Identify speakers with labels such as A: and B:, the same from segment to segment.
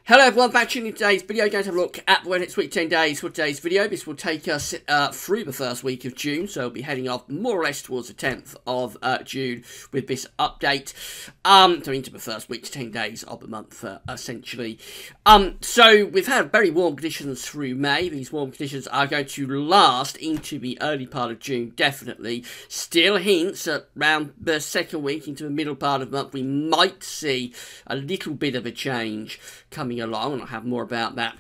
A: Hello everyone, back to today's video. Going to have a look at the weather next week, 10 days for today's video. This will take us through the first week of June, so we'll be heading off more or less towards the 10th of June with this update. So into the first week to 10 days of the month, essentially. So we've had very warm conditions through May. These warm conditions are going to last into the early part of June, definitely. Still hints at around the second week into the middle part of the month, we might see a little bit of a change coming along, and I'll have more about that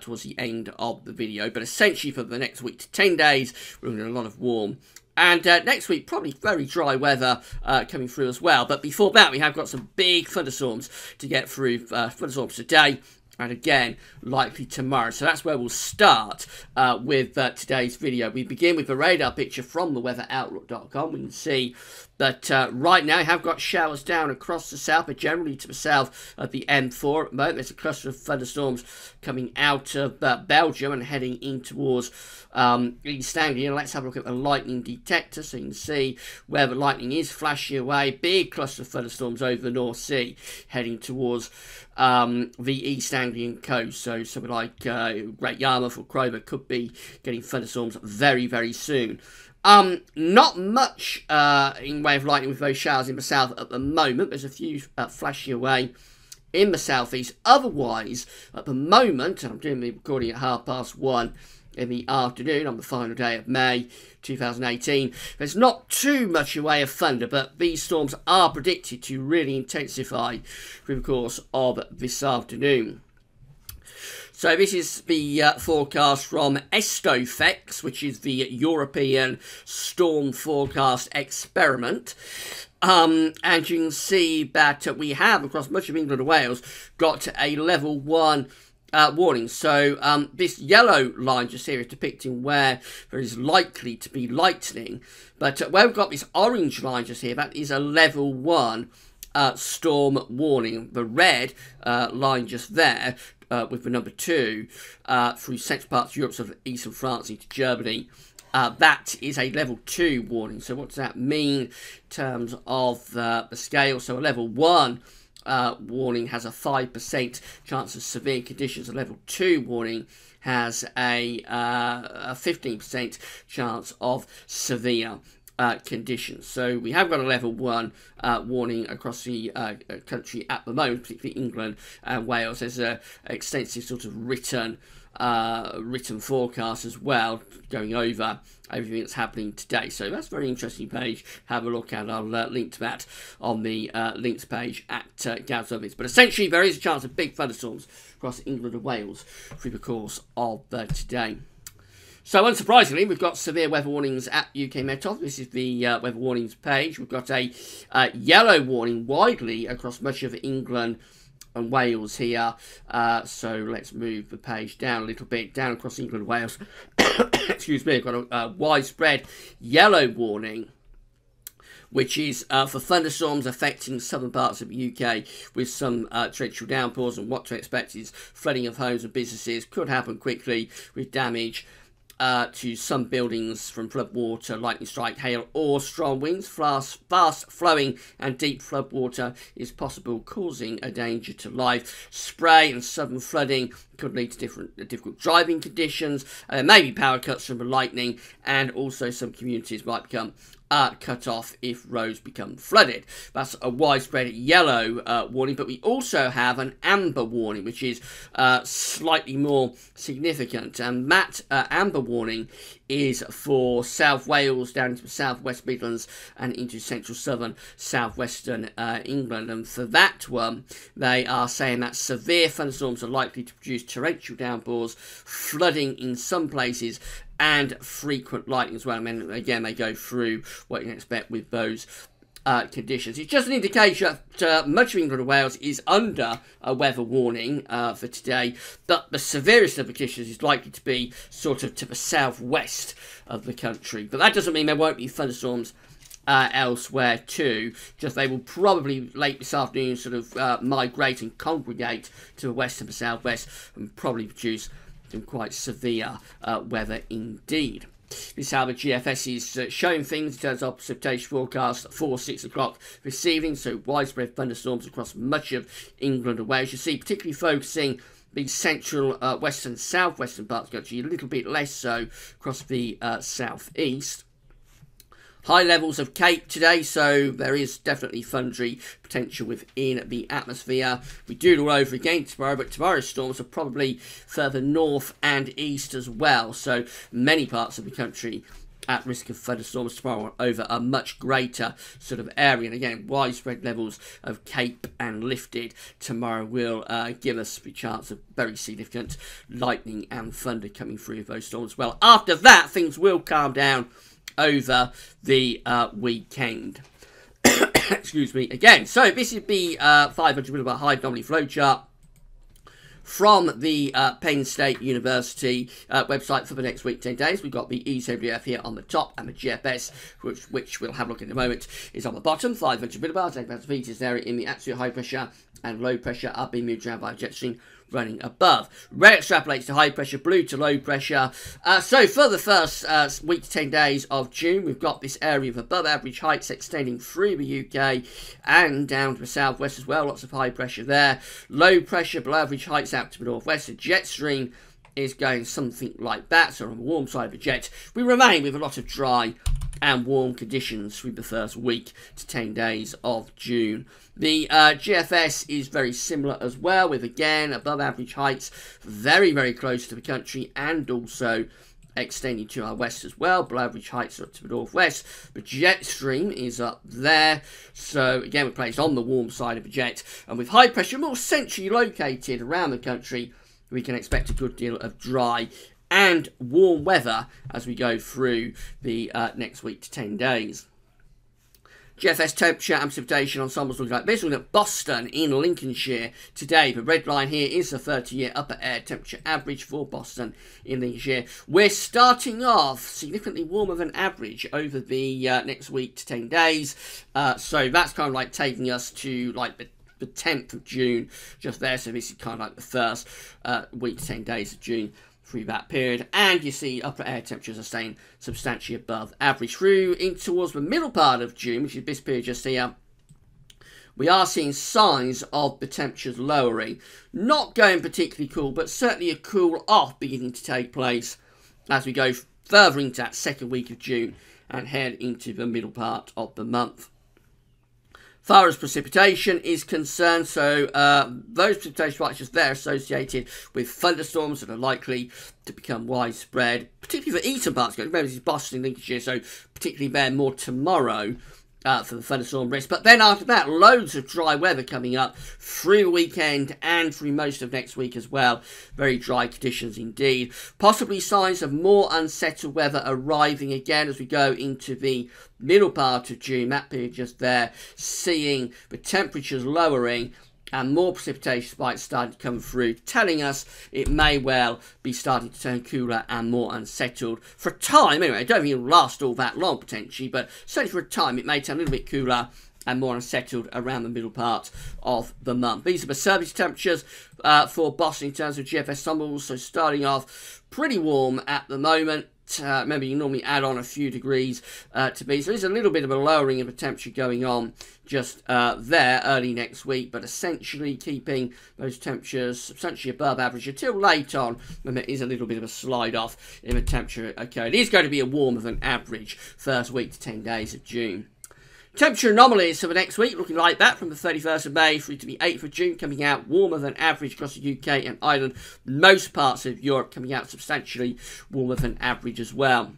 A: towards the end of the video. But essentially for the next week to 10 days, we're going to get a lot of warm. And next week, probably very dry weather coming through as well. But before that, we have got some big thunderstorms to get through. Thunderstorms today, and again, likely tomorrow. So that's where we'll start with today's video. We begin with a radar picture from the weatheroutlook.com. We can see that right now we have got showers down across the south, but generally to the south of the M4 at the moment. There's a cluster of thunderstorms coming out of Belgium and heading in towards East Anglia. Let's have a look at the lightning detector so you can see where the lightning is flashing away. Big cluster of thunderstorms over the North Sea heading towards the East Anglian coast. So something like Great Yarmouth or Cromer could be getting thunderstorms very, very soon. Not much in way of lightning with those showers in the south at the moment. There's a few flashing away in the southeast. Otherwise, at the moment, and I'm doing the recording at 1:30 in the afternoon on the final day of May 2018, there's not too much in way of thunder, but these storms are predicted to really intensify through the course of this afternoon. So this is the forecast from Estofex, which is the European Storm Forecast Experiment. And you can see that we have, across much of England and Wales, got a level 1 warning. So this yellow line just here is depicting where there is likely to be lightning. But where we've got this orange line just here, that is a level 1 storm warning. The red line just there, with the number 2 through central parts of Europe, sort of eastern France into Germany. That is a level 2 warning. So what does that mean in terms of the scale? So a level 1 warning has a 5% chance of severe conditions. A level 2 warning has a 15% chance of severe conditions. So we have got a level 1 warning across the country at the moment, particularly England and Wales. There's an extensive sort of written forecast as well, going over everything that's happening today. So that's a very interesting page. Have a look at. I'll link to that on the links page at Gav's Service. But essentially, there is a chance of big thunderstorms across England and Wales through the course of today. So unsurprisingly, we've got severe weather warnings at UK Met Office. This is the weather warnings page. We've got a yellow warning widely across much of England and Wales here. So let's move the page down a little bit, down across England and Wales. Excuse me, I've got a widespread yellow warning, which is for thunderstorms affecting southern parts of the UK with some torrential downpours. And what to expect is flooding of homes and businesses could happen quickly with damage to some buildings from floodwater, lightning strike, hail or strong winds. Fast flowing and deep floodwater is possible, causing a danger to life. Spray and sudden flooding could lead to difficult driving conditions. There may be power cuts from the lightning, and also some communities might become cut off if roads become flooded. That's a widespread yellow warning, but we also have an amber warning, which is slightly more significant. And that amber warning is for South Wales down into the South West Midlands and into central southern southwestern England. And for that one, they are saying that severe thunderstorms are likely to produce torrential downpours, flooding in some places, and frequent lightning as well. I mean, again, they go through what you can expect with those conditions. It's just an indication that much of England and Wales is under a weather warning for today, but the severest of the conditions is likely to be sort of to the southwest of the country. But that doesn't mean there won't be thunderstorms elsewhere too. Just they will probably late this afternoon sort of migrate and congregate to the west and the southwest and probably produce some quite severe weather indeed. This is how the GFS is showing things in terms of precipitation forecast for 6 o'clock this evening. So widespread thunderstorms across much of England and Wales. You see, particularly focusing the central, western, southwestern parts of the country, a little bit less so across the southeast. High levels of Cape today, so there is definitely thundery potential within the atmosphere. We do it all over again tomorrow, but tomorrow's storms are probably further north and east as well. So many parts of the country at risk of thunderstorms tomorrow over a much greater sort of area. And again, widespread levels of Cape and lifted tomorrow will give us the chance of very significant lightning and thunder coming through those storms. Well, after that, things will calm down over the weekend. Excuse me again. So this is the 500 millibar high anomaly flow chart from the Penn State University website for the next week, 10 days. We've got the ECWF here on the top, and the GFS, which we'll have a look at in a moment, is on the bottom. 500 millibars, 8,000 feet is there in the absolute high pressure and low pressure are being moved around by a jet stream running above. Red extrapolates to high pressure, blue to low pressure. So for the first week to 10 days of June, we've got this area of above average heights extending through the UK and down to the southwest as well. Lots of high pressure there. Low pressure, below average heights out to the northwest. The jet stream is going something like that. So on the warm side of the jet, we remain with a lot of dry and warm conditions through the first week to 10 days of June. The GFS is very similar as well, with again above average heights very, very close to the country and also extending to our west as well. Below average heights are up to the northwest. The jet stream is up there. So again, we're placed on the warm side of the jet, and with high pressure more centrally located around the country, we can expect a good deal of dry and warm weather as we go through the next week to 10 days. GFS temperature and precipitation ensembles looking like this. We're looking at Boston in Lincolnshire today. The red line here is the 30-year upper air temperature average for Boston in Lincolnshire. We're starting off significantly warmer than average over the next week to 10 days. So that's kind of like taking us to like the 10th of June just there. So this is kind of like the first week to 10 days of June through that period, and you see upper air temperatures are staying substantially above average through in towards the middle part of June, which is this period just here. We are seeing signs of the temperatures lowering, not going particularly cool, but certainly a cool off beginning to take place as we go further into that second week of June and head into the middle part of the month. As far as precipitation is concerned, so those precipitation patches there associated with thunderstorms that are likely to become widespread, particularly for eastern parts. Remember, this is Boston, Lincolnshire, so particularly there more tomorrow for the thunderstorm risk. But then after that, loads of dry weather coming up through the weekend and through most of next week as well. Very dry conditions indeed. Possibly signs of more unsettled weather arriving again as we go into the middle part of June. That period just there, seeing the temperatures lowering and more precipitation spikes starting to come through, telling us it may well be starting to turn cooler and more unsettled for a time. Anyway, I don't think it'll last all that long potentially, but certainly for a time it may turn a little bit cooler and more unsettled around the middle part of the month. These are the surface temperatures for Boston in terms of GFS ensembles, so starting off pretty warm at the moment. Remember, you normally add on a few degrees to these. There is a little bit of a lowering of the temperature going on just there early next week, but essentially keeping those temperatures substantially above average until late on, when there is a little bit of a slide off in the temperature. Okay, it is going to be a warmer than average first week to 10 days of June. Temperature anomalies for the next week looking like that from the 31st of May through to the 8th of June, coming out warmer than average across the UK and Ireland. Most parts of Europe coming out substantially warmer than average as well.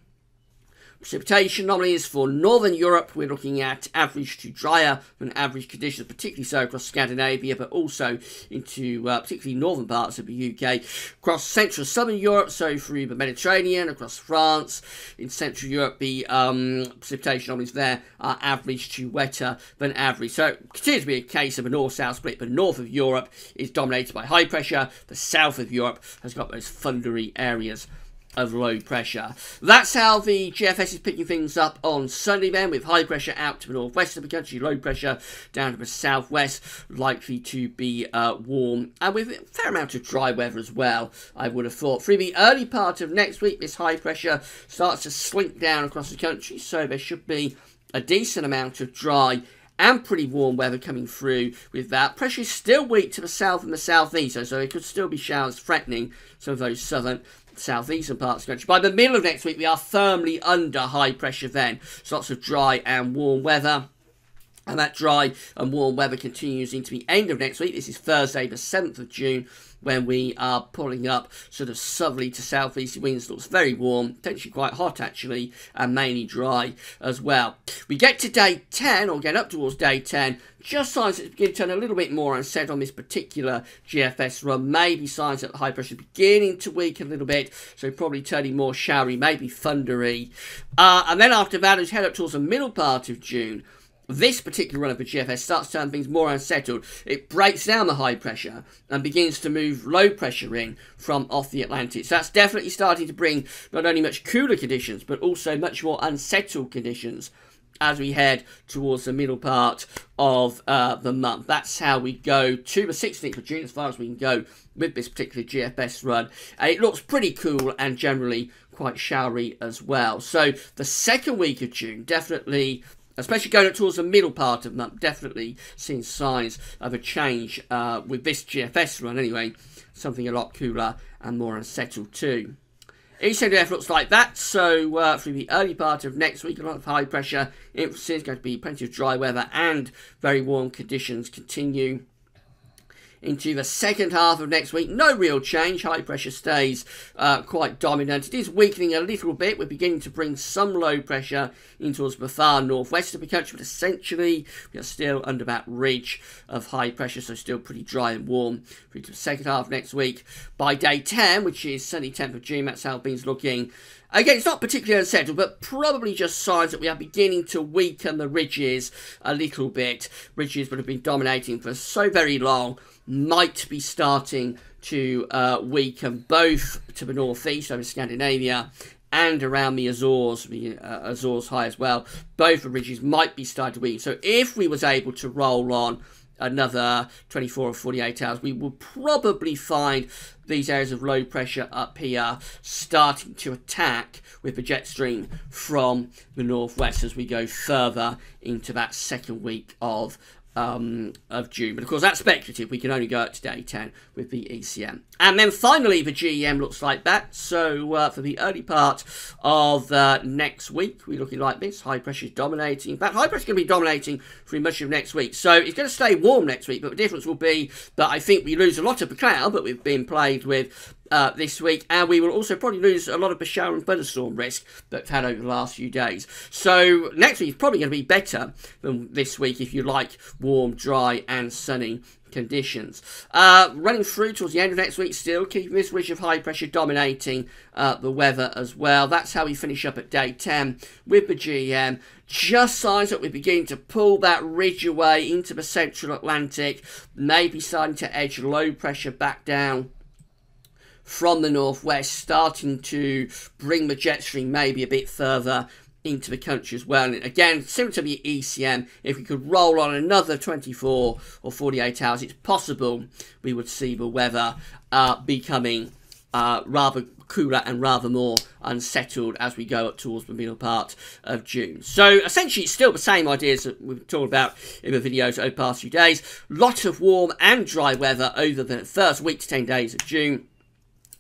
A: Precipitation anomalies for Northern Europe, we're looking at average to drier than average conditions, particularly so across Scandinavia, but also into particularly northern parts of the UK. Across Central Southern Europe, so through the Mediterranean, across France. In Central Europe, the precipitation anomalies there are average to wetter than average. So it continues to be a case of a north-south split, but north of Europe is dominated by high pressure. The south of Europe has got those thundery areas of low pressure. That's how the GFS is picking things up on Sunday then, with high pressure out to the northwest of the country, low pressure down to the southwest, likely to be warm, and with a fair amount of dry weather as well, I would have thought. Through the early part of next week, this high pressure starts to slink down across the country, so there should be a decent amount of dry and pretty warm weather coming through with that. Pressure is still weak to the south and the southeast, so it could still be showers threatening some of those southern southeastern parts of the country. By the middle of next week, we are firmly under high pressure then. So lots of dry and warm weather. And that dry and warm weather continues into the end of next week. This is Thursday, the 7th of June, when we are pulling up sort of southerly to southeasterly winds. Looks very warm, potentially quite hot actually, and mainly dry as well. We get to day 10, or get up towards day 10, just signs that it's beginning to turn a little bit more unsettled on this particular GFS run. Maybe signs that the high pressure is beginning to weaken a little bit, so probably turning more showery, maybe thundery. And then after that, as we head up towards the middle part of June, this particular run of the GFS starts to turn things more unsettled. It breaks down the high pressure and begins to move low pressure in from off the Atlantic. So that's definitely starting to bring not only much cooler conditions, but also much more unsettled conditions as we head towards the middle part of the month. That's how we go to the 16th of June, as far as we can go with this particular GFS run. It looks pretty cool and generally quite showery as well. So the second week of June, definitely, especially going up towards the middle part of the month, definitely seeing signs of a change with this GFS run anyway. Something a lot cooler and more unsettled too. East NDF looks like that, so through the early part of next week, a lot of high pressure emphasis, going to be plenty of dry weather and very warm conditions continue into the second half of next week. No real change. High pressure stays quite dominant. It is weakening a little bit. We're beginning to bring some low pressure in towards the far northwest of the country, but essentially we are still under that ridge of high pressure, so still pretty dry and warm through to the second half of next week. By day 10, which is Sunday 10th of June, that's how things looking. Again, it's not particularly unsettled, but probably just signs that we are beginning to weaken the ridges a little bit. Ridges that have been dominating for so very long might be starting to weaken both to the northeast over Scandinavia and around the Azores high as well. Both the ridges might be starting to weaken. So if we was able to roll on another 24 or 48 hours, we will probably find these areas of low pressure up here starting to attack with the jet stream from the northwest as we go further into that second week of June. But of course that's speculative. We can only go up to day 10 with the ECM. And then finally the GEM looks like that. So for the early part of next week, we're looking like this. High pressure is dominating. In fact, high pressure is going to be dominating through much of next week. So it's going to stay warm next week, but the difference will be that I think we lose a lot of the cloud that we've been plagued with this week, and we will also probably lose a lot of the shower and thunderstorm risk that we've had over the last few days. So next week is probably going to be better than this week if you like warm, dry and sunny conditions. Running through towards the end of next week, still keeping this ridge of high pressure dominating the weather as well. That's how we finish up at day 10 with the GEM. Just signs that we're beginning to pull that ridge away into the central Atlantic, maybe starting to edge low pressure back down from the northwest, starting to bring the jet stream maybe a bit further into the country as well. And again, similar to the ECM, if we could roll on another 24 or 48 hours, it's possible we would see the weather becoming rather cooler and rather more unsettled as we go up towards the middle part of June. So essentially it's still the same ideas that we've talked about in the videos over the past few days. Lot of warm and dry weather over the first week to 10 days of June.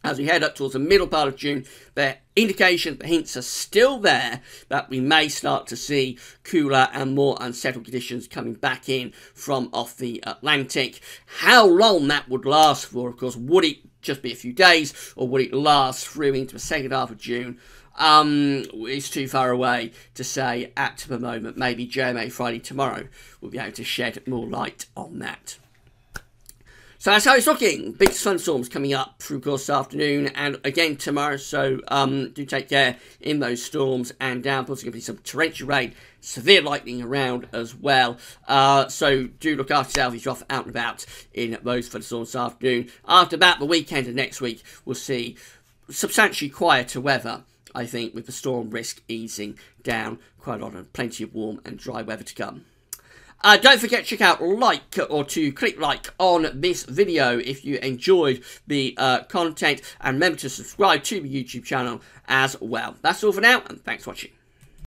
A: As we head up towards the middle part of June, the indications, the hints are still there that we may start to see cooler and more unsettled conditions coming back in from off the Atlantic. How long that would last for, of course, would it just be a few days or would it last through into the second half of June? It's too far away to say at the moment. Maybe JMA Friday tomorrow will be able to shed more light on that. So that's how it's looking. Big thunderstorms coming up through course this afternoon and again tomorrow. So do take care in those storms and downpours. There's going to be some torrential rain, severe lightning around as well. So do look after yourself if you're off out and about in those thunderstorms this afternoon. After that, the weekend and next week, we'll see substantially quieter weather, I think, with the storm risk easing down quite a lot and plenty of warm and dry weather to come. Don't forget to check out to click like on this video if you enjoyed the content, and remember to subscribe to the YouTube channel as well. That's all for now, and thanks for watching.